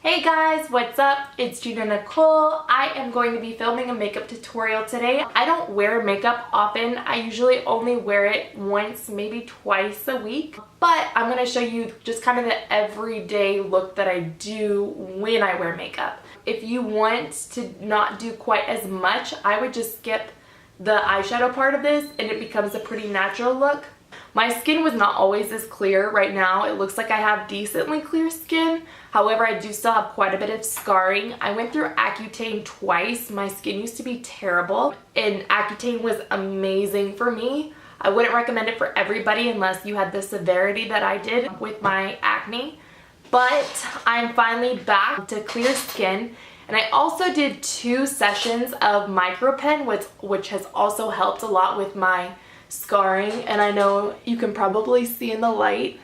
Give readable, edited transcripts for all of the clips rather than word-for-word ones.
Hey guys, what's up? It's Gina Nicole. I am going to be filming a makeup tutorial today. I don't wear makeup often. I usually only wear it once, maybe twice a week. But I'm going to show you just kind of the everyday look that I do when I wear makeup. If you want to not do quite as much, I would just skip the eyeshadow part of this and it becomes a pretty natural look. My skin was not always this clear. Right now it looks like I have decently clear skin. However, I do still have quite a bit of scarring. I went through Accutane twice. My skin used to be terrible and Accutane was amazing for me. I wouldn't recommend it for everybody unless you had the severity that I did with my acne. But I'm finally back to clear skin. And I also did 2 sessions of micro pen, which has also helped a lot with my scarring. And I know you can probably see in the light.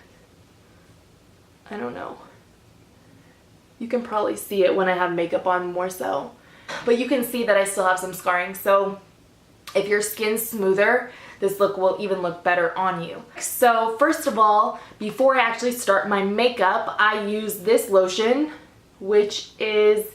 I don't know. You can probably see it when I have makeup on more so. But you can see that I still have some scarring. So if your skin's smoother, this look will even look better on you. So first of all, before I actually start my makeup, I use this lotion, which is,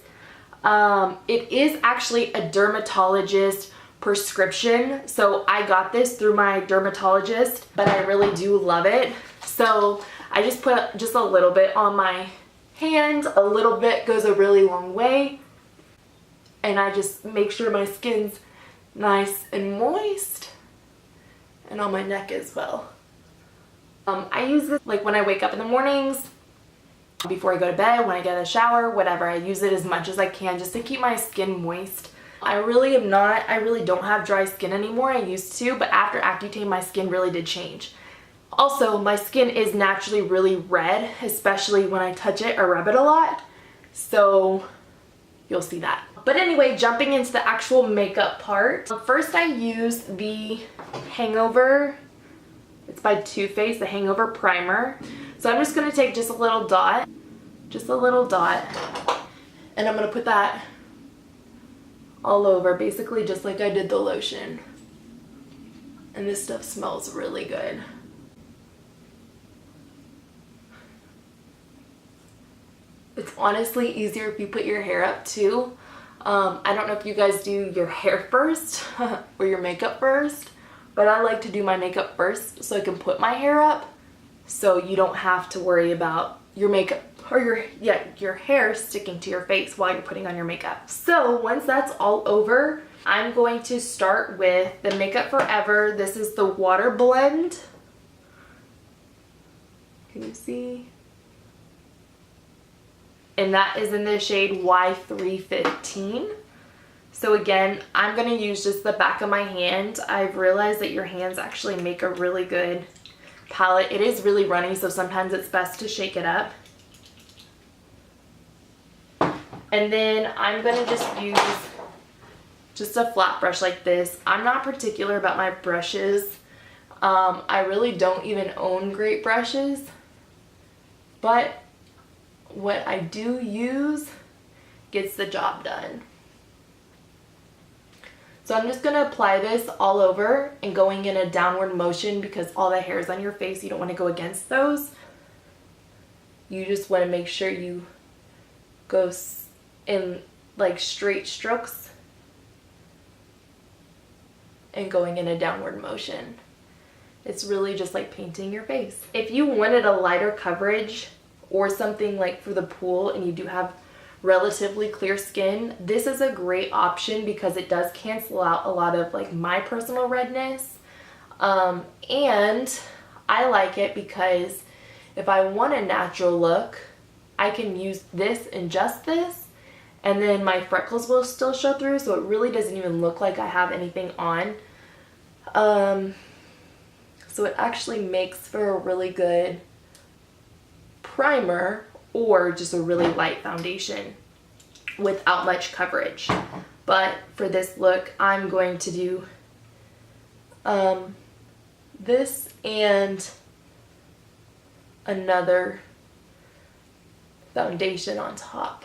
it is actually a dermatologist prescription. So I got this through my dermatologist, but I really do love it. So I just put just a little bit on my hand. A little bit goes a really long way. And I just make sure my skin's nice and moist. And on my neck as well. I use this like when I wake up in the mornings, before I go to bed, when I get a shower, whatever. I use it as much as I can just to keep my skin moist. I really don't have dry skin anymore. I used to, but after Accutane my skin really did change. Also, my skin is naturally really red, especially when I touch it or rub it a lot. So you'll see that. But anyway, jumping into the actual makeup part. First I use the Hangover, it's by Too Faced, the Hangover Primer. So I'm just going to take just a little dot, and I'm going to put that all over, basically just like I did the lotion. And this stuff smells really good. It's honestly easier if you put your hair up too. I don't know if you guys do your hair first or your makeup first, but I like to do my makeup first so I can put my hair up so you don't have to worry about your makeup or your hair sticking to your face while you're putting on your makeup. So once that's all over, I'm going to start with the Makeup Forever. This is the Water Blend. Can you see? And that is in the shade Y315. So again, I'm going to use just the back of my hand. I've realized that your hands actually make a really good palette. It is really runny, so sometimes it's best to shake it up. And then I'm going to just use just a flat brush like this. I'm not particular about my brushes. I really don't even own great brushes, but what I do use gets the job done. So I'm just going to apply this all over and going in a downward motion because all the hairs on your face, you don't want to go against those. You just want to make sure you go in like straight strokes and going in a downward motion. It's really just like painting your face. If you wanted a lighter coverage or something like for the pool and you do have relatively clear skin, this is a great option because it does cancel out a lot of like my personal redness. And I like it because if I want a natural look, I can use this and just this, and then my freckles will still show through, so it really doesn't even look like I have anything on. So it actually makes for a really good primer or just a really light foundation without much coverage. But for this look, I'm going to do this and another foundation on top.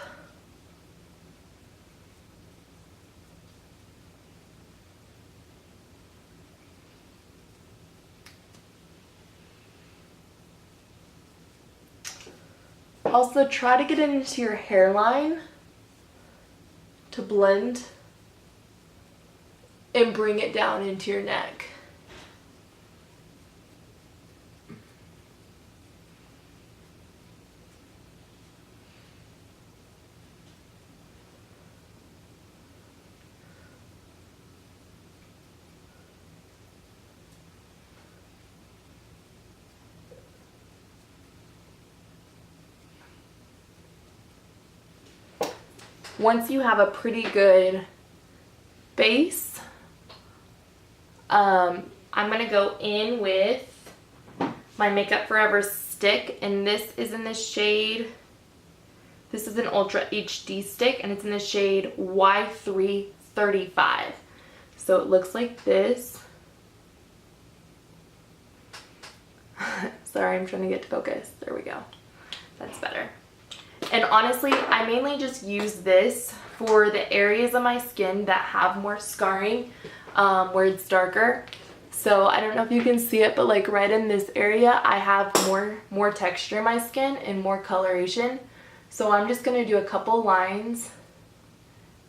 Also try to get it into your hairline to blend and bring it down into your neck. Once you have a pretty good base, I'm going to go in with my Makeup Forever stick, and this is in the shade, this is an Ultra HD stick, and it's in the shade Y335. So it looks like this. Sorry, I'm trying to get to focus. There we go. That's better. And honestly, I mainly just use this for the areas of my skin that have more scarring, where it's darker. So I don't know if you can see it, but like right in this area, I have more texture in my skin and more coloration. So I'm just going to do a couple lines,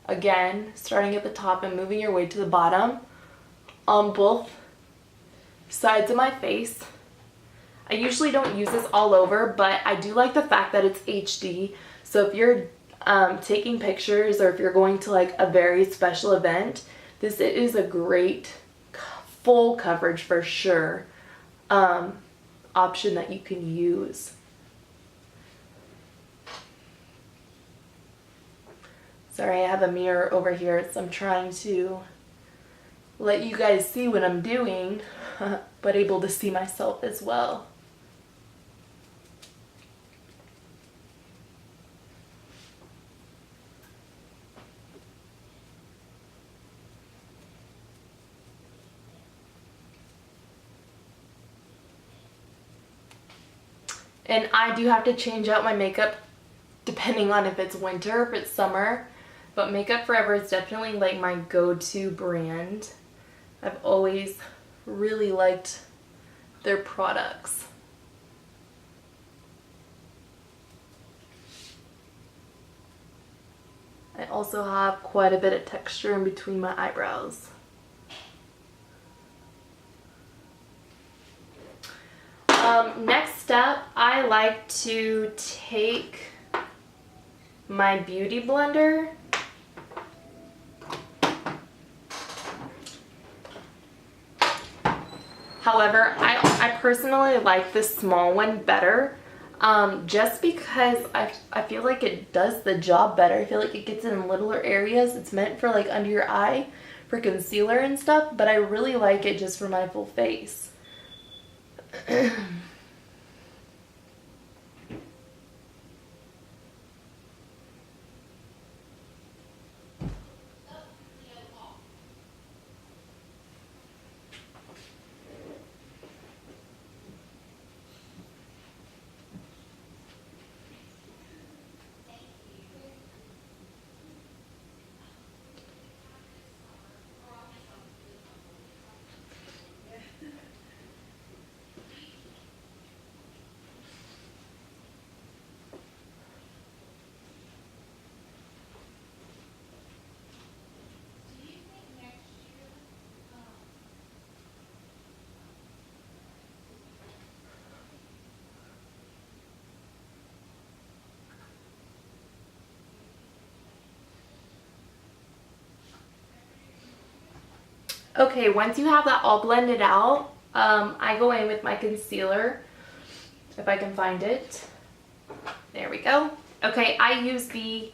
again, starting at the top and moving your way to the bottom on both sides of my face. I usually don't use this all over, but I do like the fact that it's HD. So if you're taking pictures, or if you're going to like a very special event, this is a great full coverage for sure option that you can use. Sorry, I have a mirror over here, so I'm trying to let you guys see what I'm doing, but able to see myself as well. And I do have to change out my makeup depending on if it's winter, if it's summer. But Makeup Forever is definitely like my go-to brand. I've always really liked their products. I also have quite a bit of texture in between my eyebrows. Next step, I like to take my beauty blender However, I personally like this small one better, just because I feel like it does the job better. I feel like it gets in littler areas. It's meant for like under your eye for concealer and stuff, but I really like it just for my full face. Okay, once you have that all blended out, I go in with my concealer, if I can find it. There we go. Okay, I use the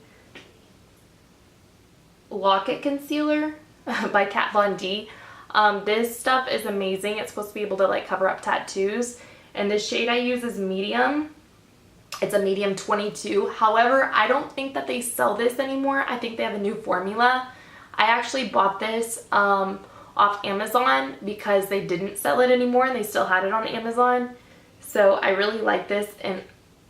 Lock-It Concealer by Kat Von D. This stuff is amazing. It's supposed to be able to like cover up tattoos. And the shade I use is medium. It's a medium 22. However, I don't think that they sell this anymore. I think they have a new formula. I actually bought this off Amazon because they didn't sell it anymore and they still had it on Amazon. So I really like this, and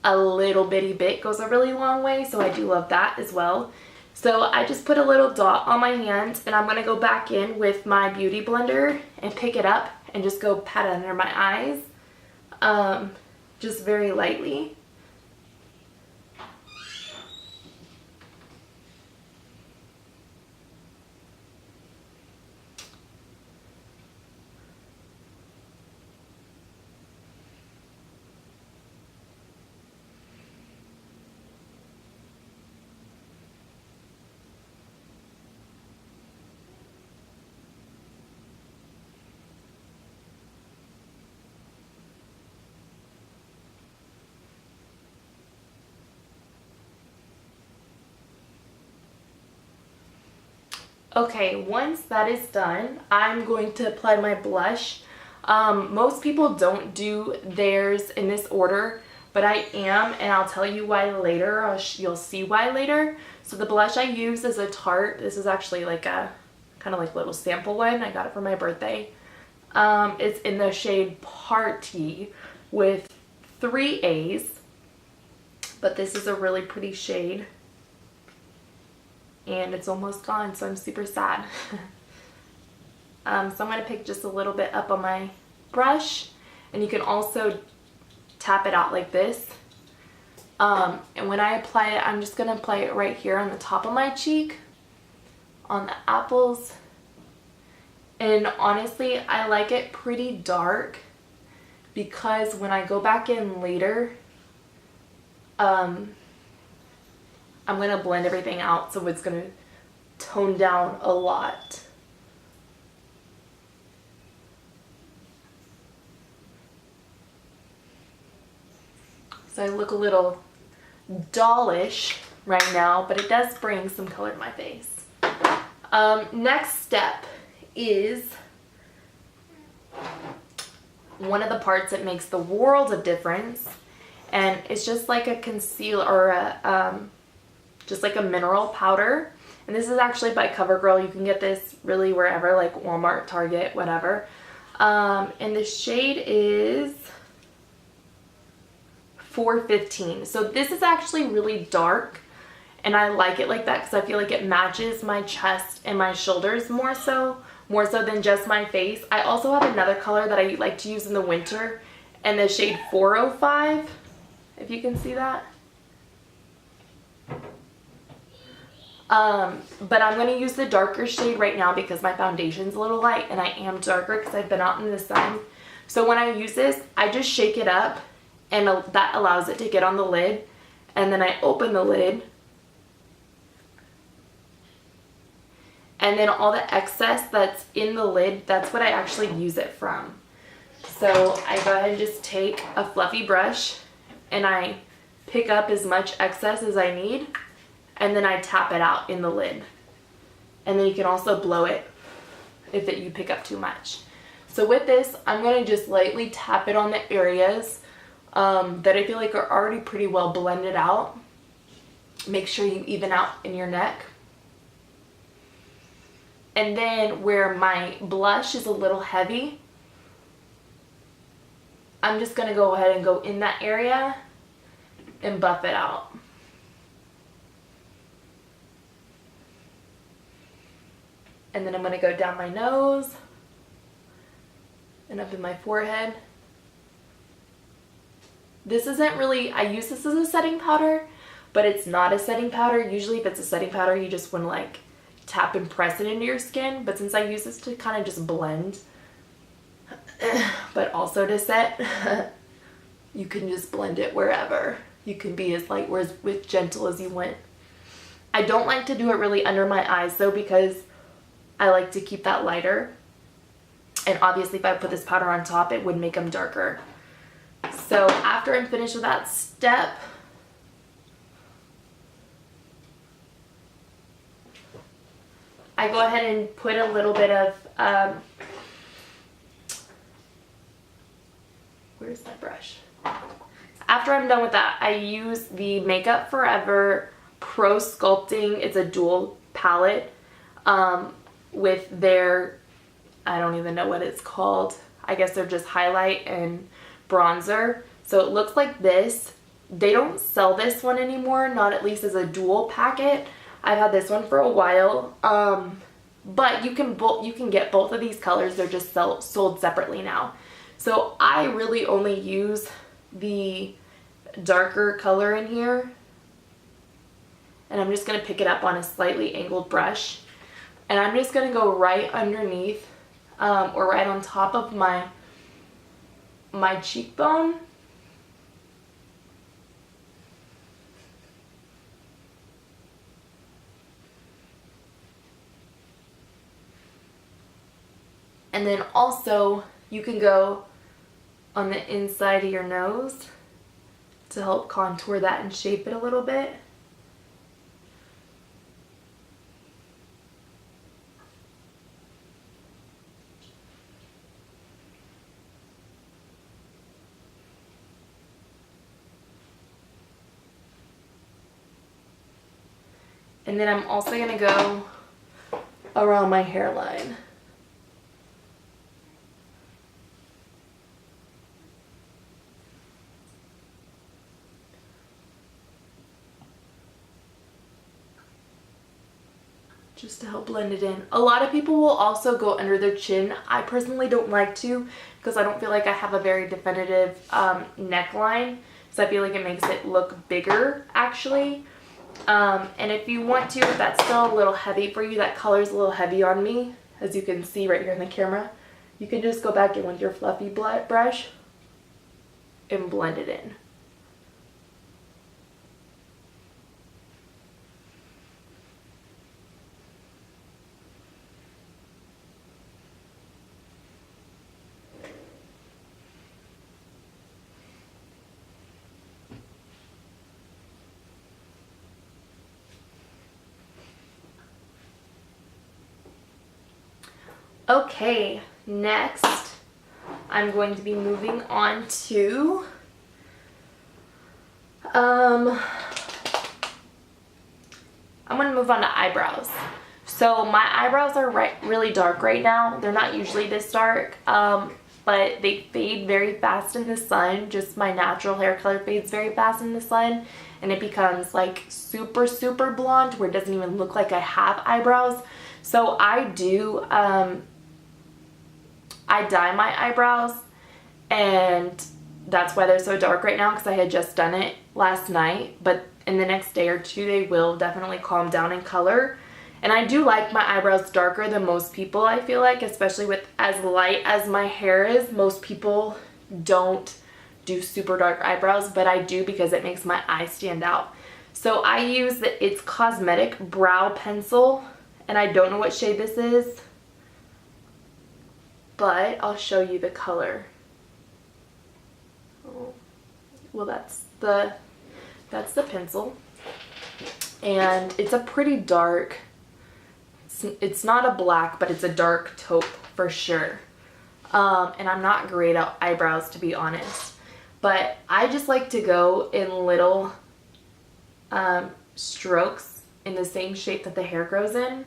a little bitty bit goes a really long way, so I do love that as well. So I just put a little dot on my hand, and I'm going to go back in with my beauty blender and pick it up and just go pat it under my eyes, just very lightly. Okay, once that is done, I'm going to apply my blush. Most people don't do theirs in this order, but I am, and I'll tell you why later. You'll see why later. So the blush I use is a Tarte. This is actually like a kind of like little sample one. I got it for my birthday. It's in the shade Paaarty with 3 A's, but this is a really pretty shade. And it's almost gone, so I'm super sad. So I'm going to pick just a little bit up on my brush, and you can also tap it out like this. And when I apply it, I'm just going to apply it right here on the top of my cheek, on the apples. And honestly, I like it pretty dark because when I go back in later, I'm going to blend everything out, so it's going to tone down a lot. So I look a little dollish right now, but it does bring some color to my face. Next step is one of the parts that makes the world of difference, and it's just like a concealer or just like a mineral powder. And this is actually by CoverGirl. You can get this really wherever, like Walmart, Target, whatever. And the shade is 415. So this is actually really dark, and I like it like that because I feel like it matches my chest and my shoulders more so than just my face. I also have another color that I like to use in the winter, and the shade 405, if you can see that. But I'm going to use the darker shade right now because my foundation's a little light and I am darker because I've been out in the sun. So when I use this, I just shake it up, and that allows it to get on the lid. And then I open the lid, and then all the excess that's in the lid, that's what I actually use it from. So I go ahead and just take a fluffy brush and I pick up as much excess as I need, and then I tap it out in the lid. And then you can also blow it if you pick up too much. So with this, I'm going to just lightly tap it on the areas that I feel like are already pretty well blended out. Make sure you even out in your neck. And then where my blush is a little heavy, I'm just going to go ahead and go in that area and buff it out. And then I'm going to go down my nose and up in my forehead. This isn't really, I use this as a setting powder, but it's not a setting powder. Usually if it's a setting powder, you just want to like tap and press it into your skin. But since I use this to kind of just blend, but also to set, you can just blend it wherever. You can be as light or as gentle as you want. I don't like to do it really under my eyes though, because I like to keep that lighter. And obviously if I put this powder on top, it would make them darker. So after I'm finished with that step, I go ahead and put a little bit of, where's my brush? After I'm done with that, I use the Makeup Forever Pro Sculpting. It's a dual palette with their, I don't even know what it's called. I guess they're just highlight and bronzer. So it looks like this. They don't sell this one anymore, not at least as a dual packet. I've had this one for a while, but you can get both of these colors. They're just sold separately now. So I really only use the darker color in here, and I'm just going to pick it up on a slightly angled brush, and I'm just going to go right underneath or right on top of my cheekbone. And then also you can go on the inside of your nose to help contour that and shape it a little bit. And then I'm also going to go around my hairline. Just to help blend it in. A lot of people will also go under their chin. I personally don't like to because I don't feel like I have a very definitive neckline. So I feel like it makes it look bigger actually. And if you want to, if that's still a little heavy for you, that color is a little heavy on me, as you can see right here in the camera, you can just go back in with your fluffy brush and blend it in. Okay, next I'm going to be moving on to I'm going to move on to eyebrows. So my eyebrows are really dark right now. They're not usually this dark, but they fade very fast in the sun. Just my natural hair color fades very fast in the sun, and it becomes like super, super blonde where it doesn't even look like I have eyebrows. So I do, I dye my eyebrows, and that's why they're so dark right now, because I had just done it last night, but in the next day or two they will definitely calm down in color. And I do like my eyebrows darker than most people, I feel like, especially with as light as my hair is. Most people don't do super dark eyebrows, but I do because it makes my eyes stand out. So I use the It's Cosmetic brow pencil, and I don't know what shade this is, but I'll show you the color. Oh, well, that's the pencil, and it's a pretty dark, it's not a black, but it's a dark taupe for sure. And I'm not great at eyebrows, to be honest, but I just like to go in little strokes in the same shape that the hair grows in.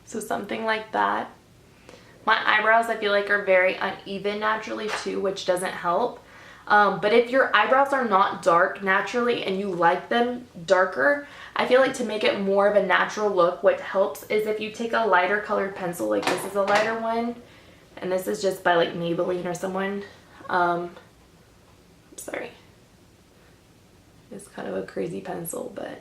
So something like that. My eyebrows, I feel like, are very uneven naturally too, which doesn't help. But if your eyebrows are not dark naturally and you like them darker, I feel like to make it more of a natural look, what helps is if you take a lighter colored pencil, like this is a lighter one, and this is just by like Maybelline or someone. Sorry. It's kind of a crazy pencil, but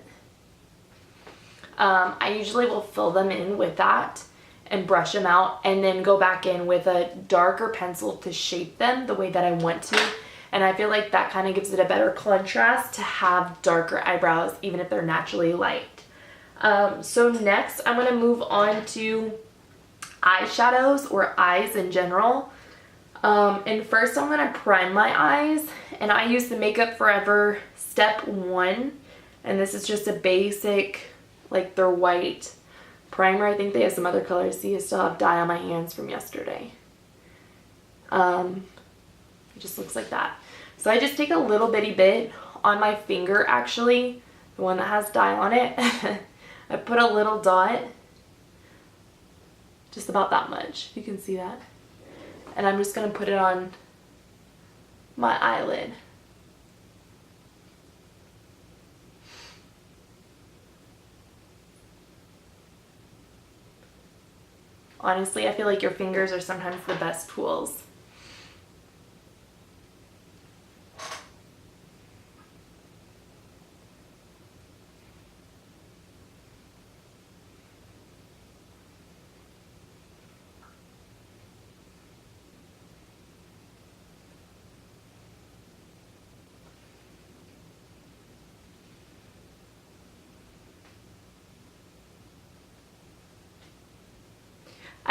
I usually will fill them in with that and brush them out, and then go back in with a darker pencil to shape them the way that I want to. And I feel like that kind of gives it a better contrast to have darker eyebrows, even if they're naturally light. So next I'm going to move on to eyeshadows, or eyes in general. And first I'm going to prime my eyes, and I use the Makeup Forever Step 1, and this is just a basic, like, they're white primer. I think they have some other colors. See, I still have dye on my hands from yesterday. It just looks like that. So I just take a little bitty bit on my finger, actually, the one that has dye on it. I put a little dot, just about that much, you can see that. And I'm just going to put it on my eyelid. Honestly, I feel like your fingers are sometimes the best tools.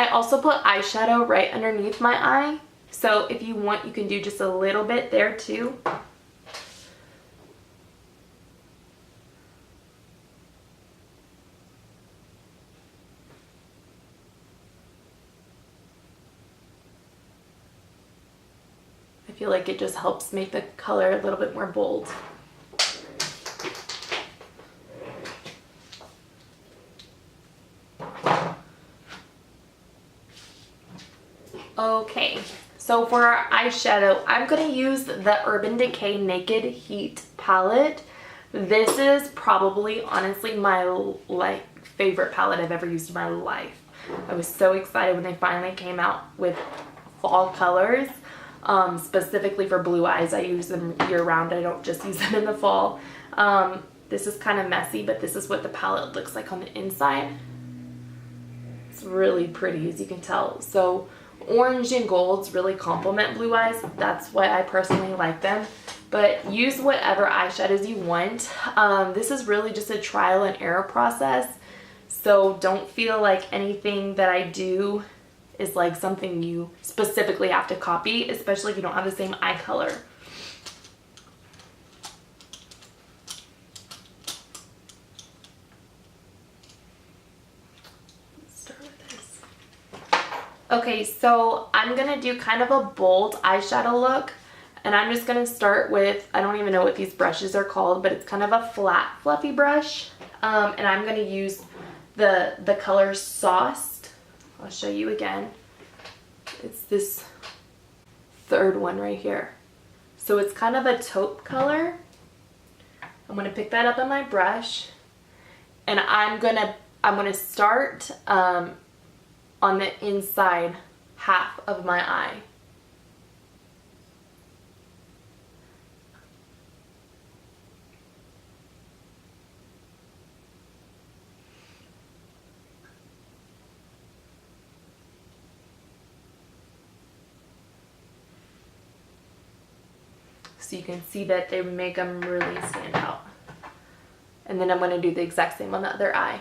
I also put eyeshadow right underneath my eye. So if you want, you can do just a little bit there too. I feel like it just helps make the color a little bit more bold. Okay, so for our eyeshadow, I'm going to use the Urban Decay Naked Heat palette. This is probably, honestly, my favorite palette I've ever used in my life. I was so excited when they finally came out with fall colors. Specifically for blue eyes, I use them year round. I don't just use them in the fall. This is kind of messy, but this is what the palette looks like on the inside. It's really pretty, as you can tell. So orange and golds really complement blue eyes. That's why I personally like them. But use whatever eyeshadows you want. This is really just a trial and error process. So don't feel like anything that I do is like something you specifically have to copy, especially if you don't have the same eye color. Let's start with this. Okay, so I'm gonna do kind of a bold eyeshadow look, and I'm just gonna start with, I don't even know what these brushes are called, but it's kind of a flat, fluffy brush, and I'm gonna use the color Sauced. I'll show you again. It's this third one right here. So it's kind of a taupe color. I'm gonna pick that up on my brush, and I'm gonna start on the inside half of my eye. So you can see that they make them really stand out. And then I'm going to do the exact same on the other eye.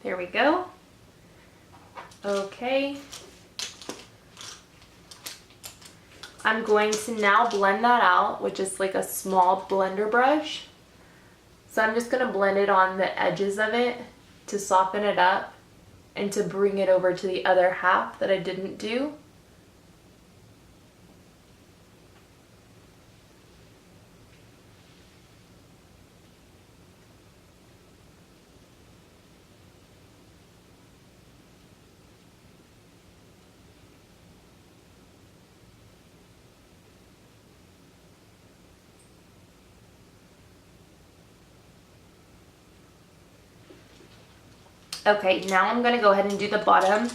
There we go. Okay. I'm going to now blend that out with just like a small blender brush. So I'm just going to blend it on the edges of it to soften it up and to bring it over to the other half that I didn't do. Okay, now I'm going to go ahead and do the bottom.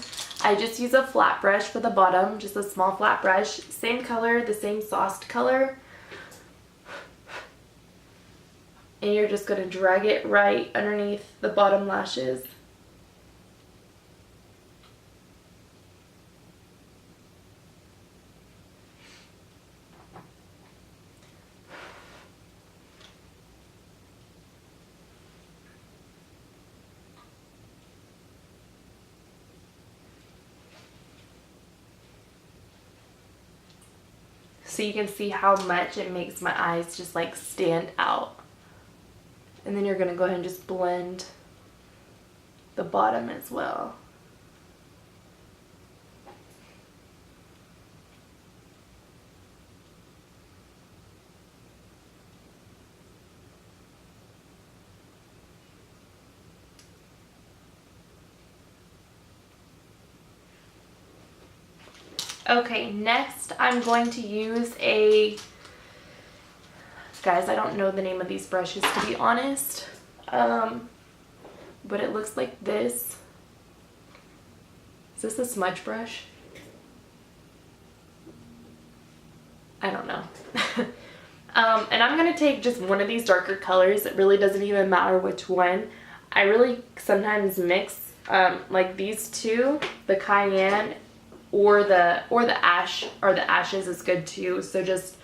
I just use a flat brush for the bottom, just a small flat brush. Same color, the same Sauced color. And you're just going to drag it right underneath the bottom lashes. So you can see how much it makes my eyes just like stand out. And then you're going to go ahead and just blend the bottom as well. Okay, next I'm going to use guys, I don't know the name of these brushes to be honest, but it looks like this. Is this a smudge brush? And I'm going to take just one of these darker colors. It really doesn't even matter which one. I really sometimes mix like these two, the Cayenne or the ash, or the ashes is good too. So just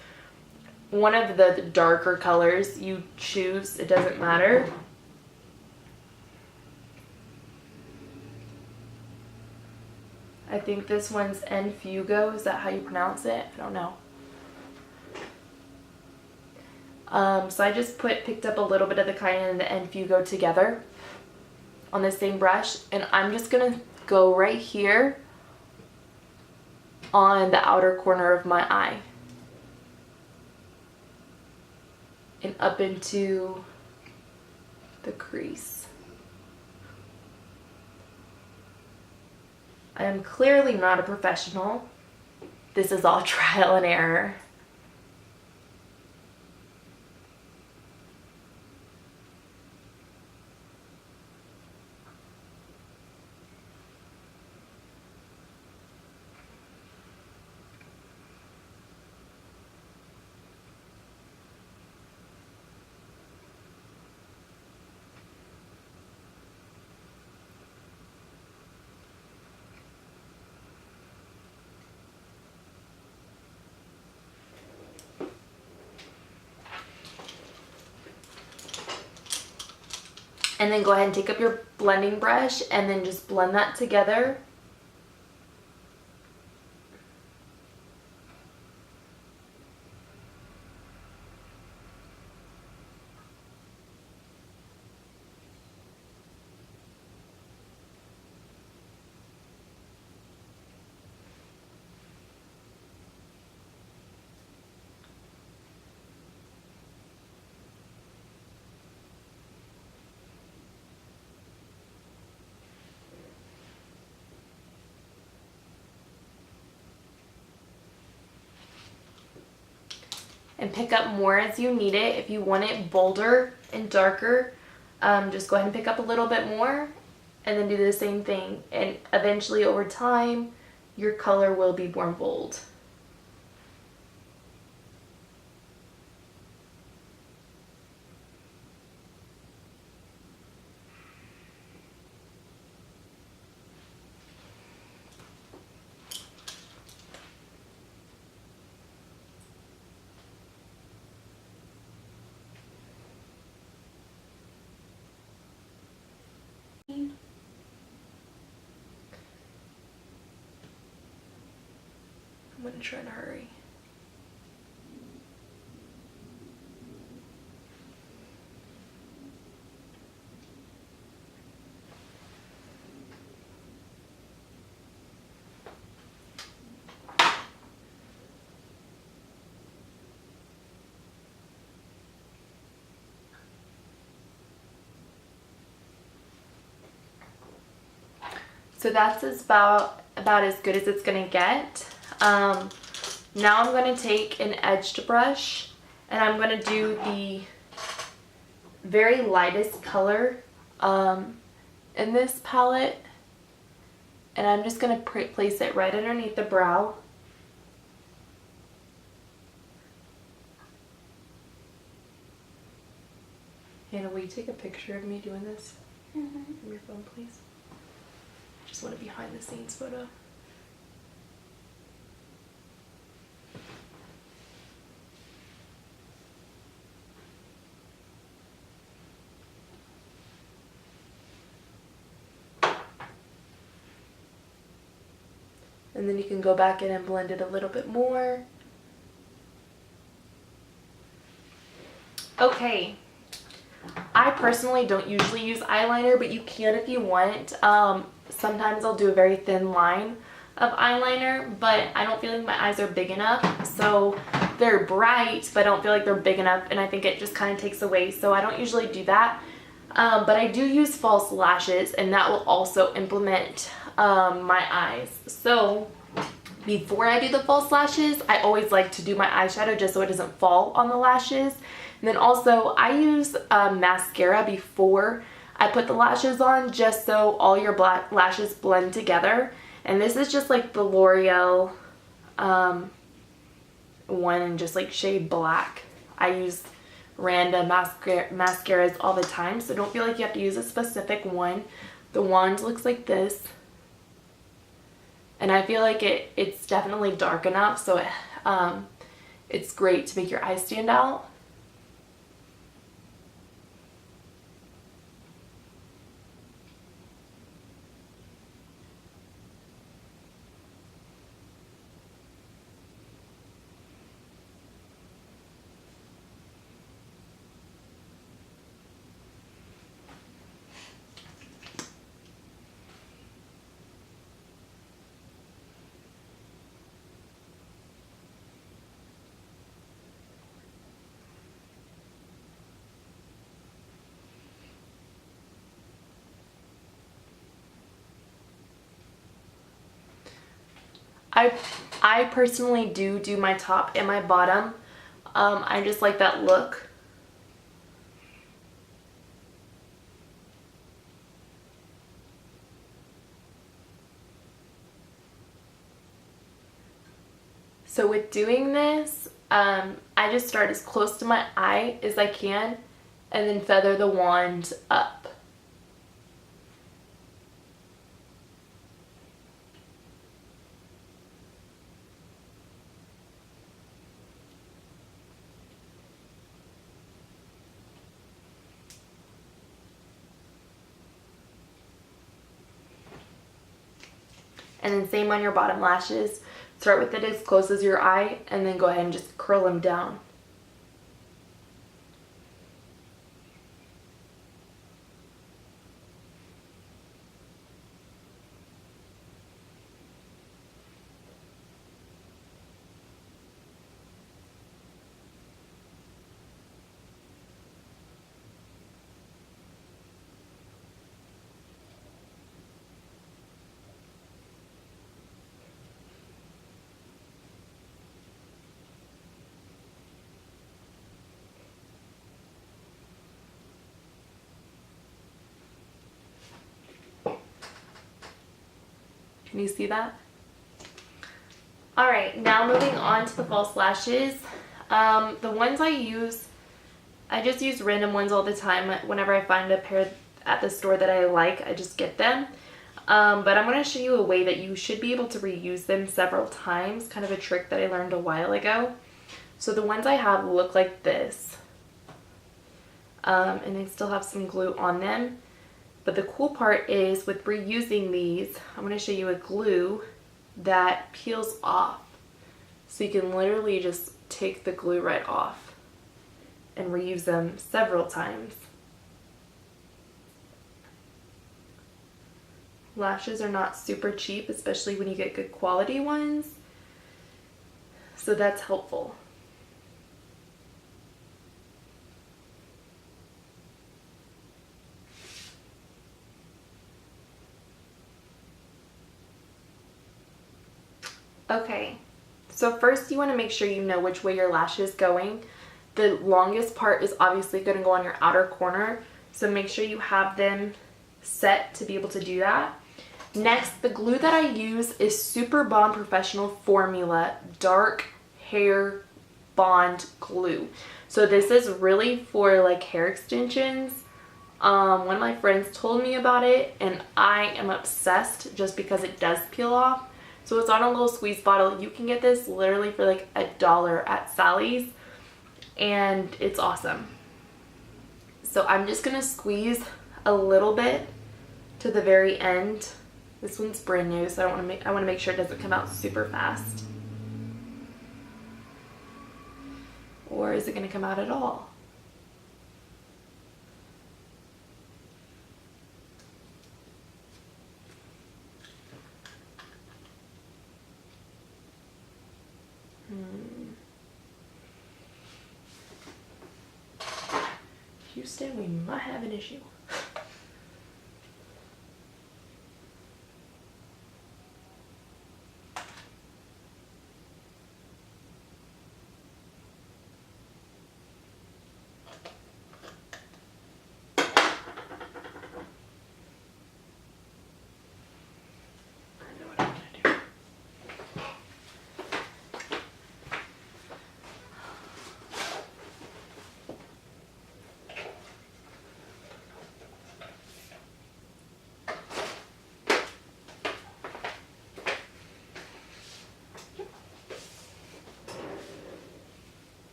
one of the darker colors you choose, it doesn't matter. I think this one's Enfugo, is that how you pronounce it? I don't know. So I just picked up a little bit of the Cayenne and the Enfugo together on the same brush, and I'm just gonna go right here on the outer corner of my eye and up into the crease. I am clearly not a professional. This is all trial and error. And then go ahead and take up your blending brush and then just blend that together. And pick up more as you need it. If you want it bolder and darker, just go ahead and pick up a little bit more and then do the same thing. And eventually over time, your color will be more bold. I'm gonna try to hurry. So that's about as good as it's gonna get. Now I'm going to take an edged brush and I'm going to do the very lightest color in this palette, and I'm just going to place it right underneath the brow. Hannah, will you take a picture of me doing this from your phone, please? I just want a behind the scenes photo. And then you can go back in and blend it a little bit more. Okay. I personally don't usually use eyeliner, but you can if you want. Sometimes I'll do a very thin line of eyeliner, but I don't feel like my eyes are big enough. So they're bright, but I don't feel like they're big enough, and I think it just kind of takes away. So I don't usually do that. But I do use false lashes, and that will also implement my eyes. So before I do the false lashes, I always like to do my eyeshadow just so it doesn't fall on the lashes. And then also I use mascara before I put the lashes on, just so all your black lashes blend together. And this is just like the L'Oreal one in just like shade black. I use random mascaras all the time, so don't feel like you have to use a specific one. The wand looks like this, and I feel like it's definitely dark enough, so it's great to make your eyes stand out. I personally do my top and my bottom. I just like that look. So with doing this, I just start as close to my eye as I can and then feather the wand up. And then same on your bottom lashes. Start with it as close as your eye and then go ahead and just curl them down. Can you see that? Alright, now moving on to the false lashes. The ones I use, I just use random ones all the time. Whenever I find a pair at the store that I like, I just get them. But I'm going to show you a way that you should be able to reuse them several times. Kind of a trick that I learned a while ago. So the ones I have look like this. And they still have some glue on them. But the cool part is with reusing these, I'm going to show you a glue that peels off. So you can literally just take the glue right off and reuse them several times. Lashes are not super cheap, especially when you get good quality ones. So that's helpful. Okay, so first you want to make sure you know which way your lash is going. The longest part is obviously going to go on your outer corner, so make sure you have them set to be able to do that. Next, the glue that I use is Super Bond Professional Formula Dark Hair Bond Glue. So this is really for like hair extensions. One of my friends told me about it and I am obsessed just because it does peel off. So it's on a little squeeze bottle. You can get this literally for like $1 at Sally's and it's awesome. So I'm just going to squeeze a little bit to the very end. This one's brand new, so I want to make sure it doesn't come out super fast. Or is it going to come out at all? Houston, we might have an issue.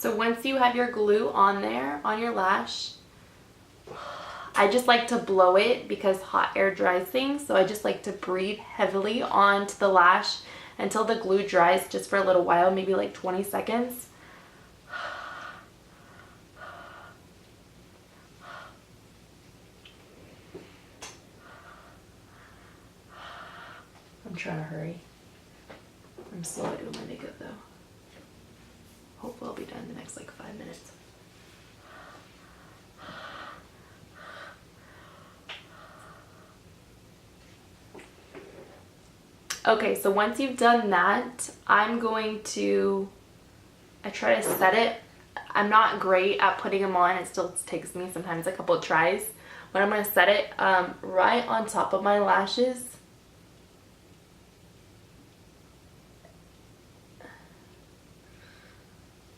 So once you have your glue on there, on your lash, I just like to blow it because hot air dries things. So I just like to breathe heavily onto the lash until the glue dries just for a little while, maybe like 20 seconds. I'm trying to hurry. I'm slow at doing my makeup though. Hopefully I'll be done in the next like 5 minutes. Okay, so once you've done that, I try to set it. I'm not great at putting them on. It still takes me sometimes a couple of tries. But I'm going to set it right on top of my lashes.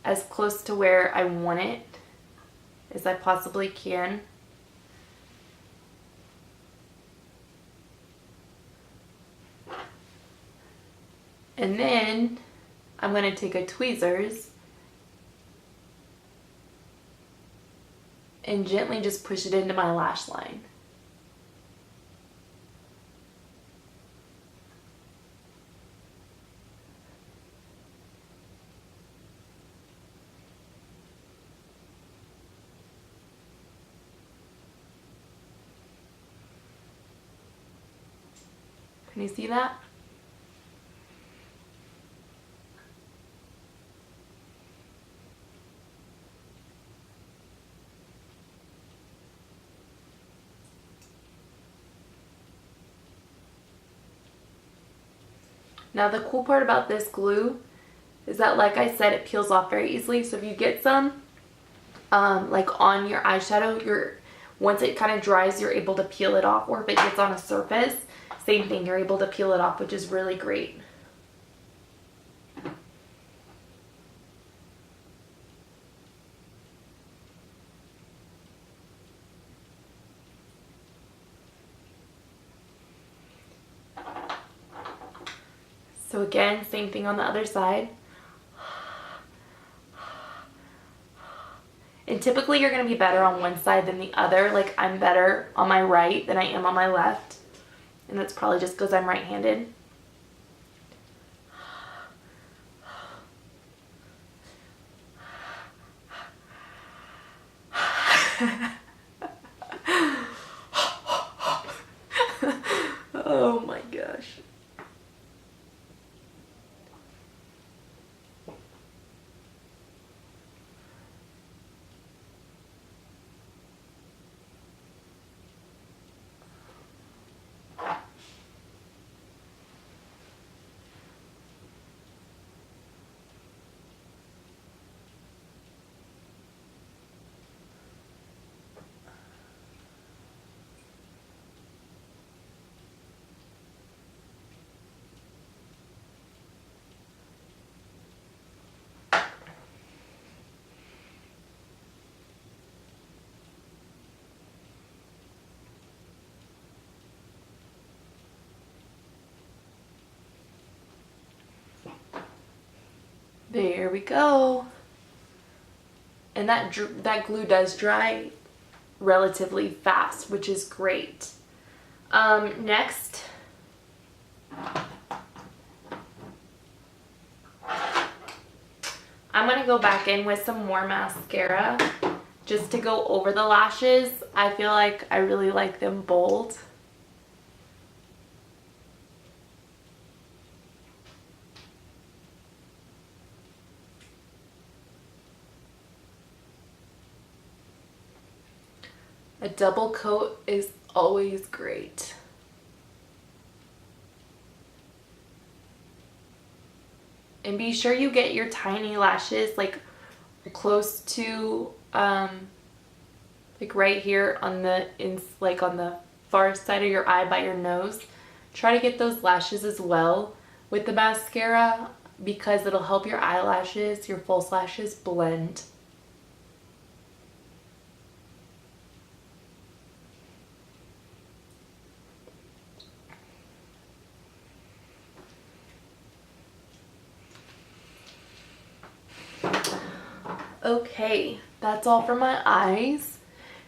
As close to where I want it as I possibly can. And then I'm going to take a tweezers and gently just push it into my lash line. Can you see that? Now the cool part about this glue is that, like I said, it peels off very easily. So if you get some like on your eyeshadow, once it kind of dries, you're able to peel it off. Or if it gets on a surface, same thing, you're able to peel it off, which is really great. So again, same thing on the other side. And typically you're going to be better on one side than the other. Like I'm better on my right than I am on my left. And that's probably just because I'm right-handed. Oh my gosh. There we go. And that glue does dry relatively fast, which is great. Next, I'm going to go back in with some more mascara just to go over the lashes. I feel like I really like them bold. A double coat is always great. And be sure you get your tiny lashes like close to like right here on the on the far side of your eye by your nose. Try to get those lashes as well with the mascara because it'll help your eyelashes, your false lashes blend. Okay, that's all for my eyes.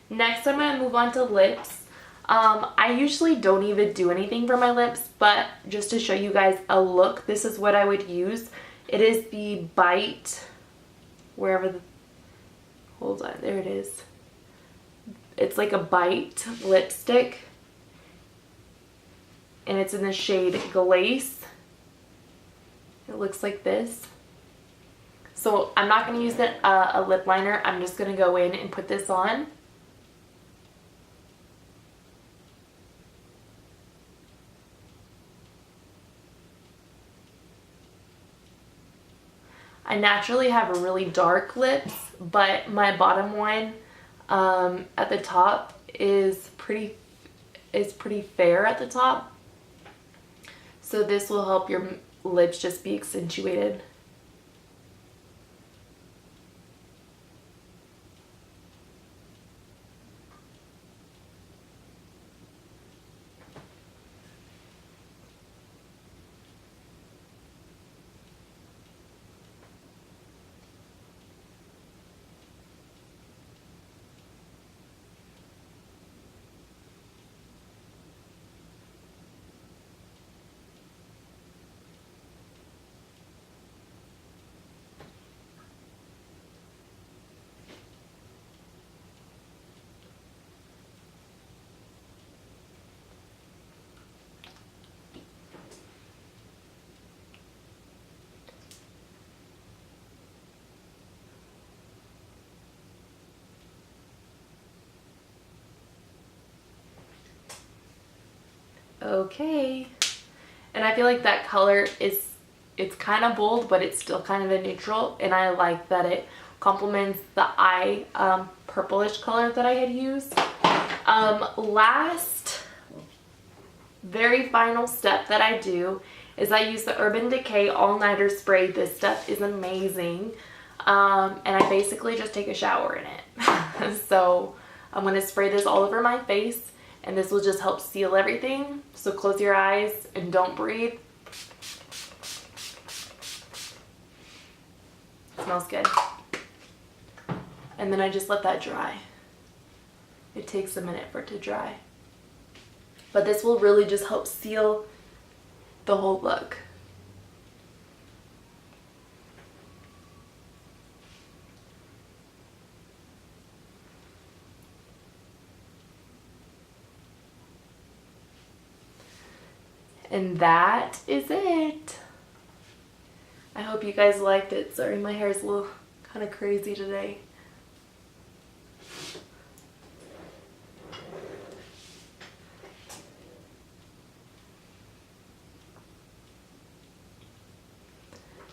Next, I'm going to move on to lips. I usually don't even do anything for my lips, but just to show you guys a look, this is what I would use. It is the Bite, hold on, there it is. It's like a Bite lipstick, and it's in the shade Glace. It looks like this. So I'm not going to use a lip liner. I'm just going to go in and put this on. I naturally have really dark lips, but my bottom one at the top is pretty fair at the top. So this will help your lips just be accentuated. Okay, and I feel like that color it's kind of bold, but it's still kind of a neutral, and I like that it complements the eye purplish color that I had used. Last, very final step that I do is I use the Urban Decay All Nighter Spray. This stuff is amazing, and I basically just take a shower in it. So I'm going to spray this all over my face, and this will just help seal everything. So close your eyes and don't breathe. It smells good. And then I just let that dry. It takes a minute for it to dry. But this will really just help seal the whole look. And that is it. I hope you guys liked it. Sorry, my hair is a little kind of crazy today.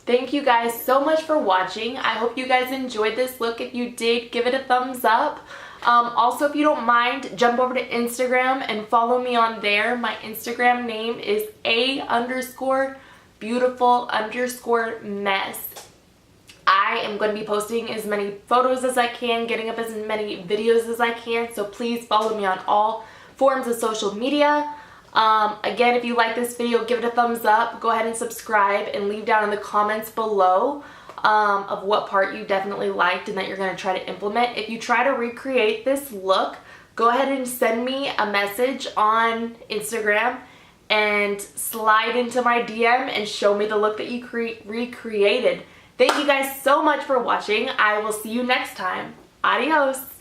Thank you guys so much for watching. I hope you guys enjoyed this look. If you did, give it a thumbs up. Also, if you don't mind, jump over to Instagram and follow me on there. My Instagram name is a_beautiful_mess. I am going to be posting as many photos as I can, getting up as many videos as I can, so please follow me on all forms of social media. Again, if you like this video, give it a thumbs up. Go ahead and subscribe and leave down in the comments below of what part you definitely liked and that you're going to try to implement. If you try to recreate this look, go ahead and send me a message on Instagram and slide into my DM and show me the look that you recreated. Thank you guys so much for watching. I will see you next time. Adios.